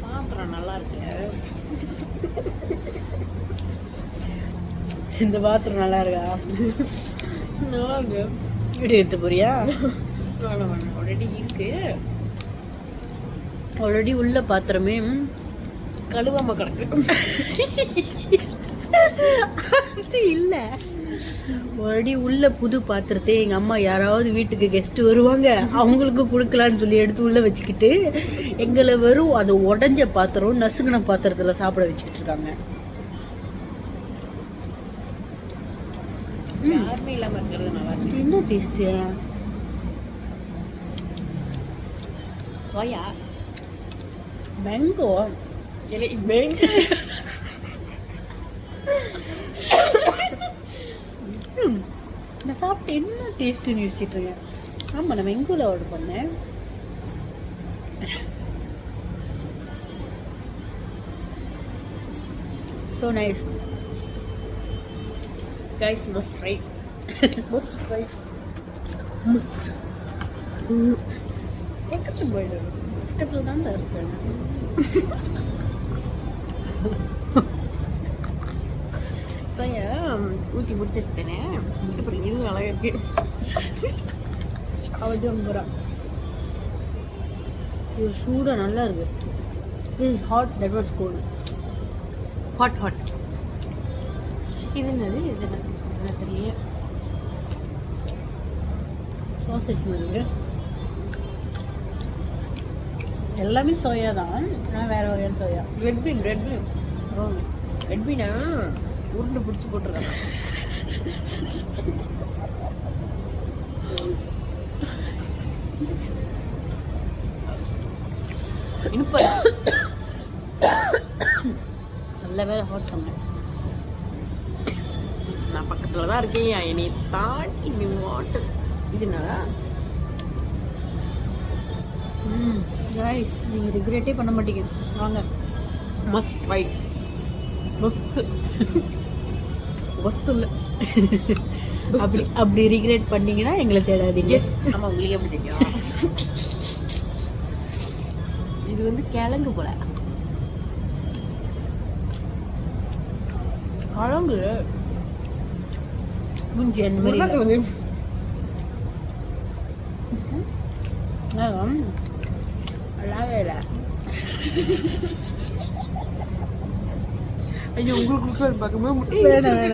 பாத்திரம் நல்லா இருக்கு. இந்த பாத்திரம் நல்லா இருக்கா? நல்லா இருக்கு. வீடியோ எடுத்து போறியா? ஆல்ரெடி இருக்கு. ஆல்ரெடி உள்ள பாத்திரமே கழுவாம கிடக்கு. அது இல்ல, ஆல்ரெடி உள்ள புது பாத்திரத்தை எங்க அம்மா யாராவது வீட்டுக்கு கெஸ்ட் வருவாங்க அவங்களுக்கு கொடுக்கலான்னு சொல்லி எடுத்து உள்ள வச்சுக்கிட்டு எங்களை வெறும் அது உடஞ்ச பாத்திரம் நசுங்கின பாத்திரத்துல சாப்பிட வச்சுக்கிட்டு இருக்காங்க. யாருமே இல்லாம இருக்கிறது நல்லா இருக்கு. என்ன டேஸ்ட்? Soya mango. நான் சாப்பிட்டு என்ன டேஸ்ட்டுன்னு யோசிச்சுட்டு இருக்கேன். ஆமாம், நான் மேங்கோவில் ஆர்டர் பண்ணேன். So nice guys, must try. Must try. Must. பக்கத்தில் போயிடு. பக்கத்தில் தான்டா இருக்கேன். சோயா ஊற்றி முடிச்சிட்டேனே. அப்புறம் இது அழகா இருக்கு. அவன் போகிறான். இது சூடாக நல்லா இருக்கு. This is hot, that was cold. Hot hot. இது என்னது? இது என்ன தெரியல. சாசேஜ் மாதிரி எல்லாமே சோயா தான், ஆனால் வேற வகையான soya. Red been. Red Beena உருண்டை பிடிச்சி போட்டிருக்காங்க. இனிப்பா. நல்ல வேலை ஹாட் சொன்னேன். நான் பக்கத்துல தான் இருக்கேன். என்னை தாண்டி நீ வாட்டர். இது என்னடா? ரைஸ். நீங்கள் ரிக்ரெட்டே பண்ண மாட்டீங்க. வாங்க, மஸ்ட் ட்ரை. மஸ்து மஸ்து இல்லை. அப்படி ரிக்ரெட் பண்ணீங்கன்னா எங்களை தேடாதீங்க. எஸ். ஆமாம், உங்களுக்கு எப்படி தெரியும்? இது வந்து கிழங்கு போல. கிழங்கு முஞ்சி அந்த மாதிரி இல்லை. உருளைக்கிழங்கு. நல்லாவே இல்லை. ஐயோ, உங்களுக்கு பார்க்கும்போது வேணாம்.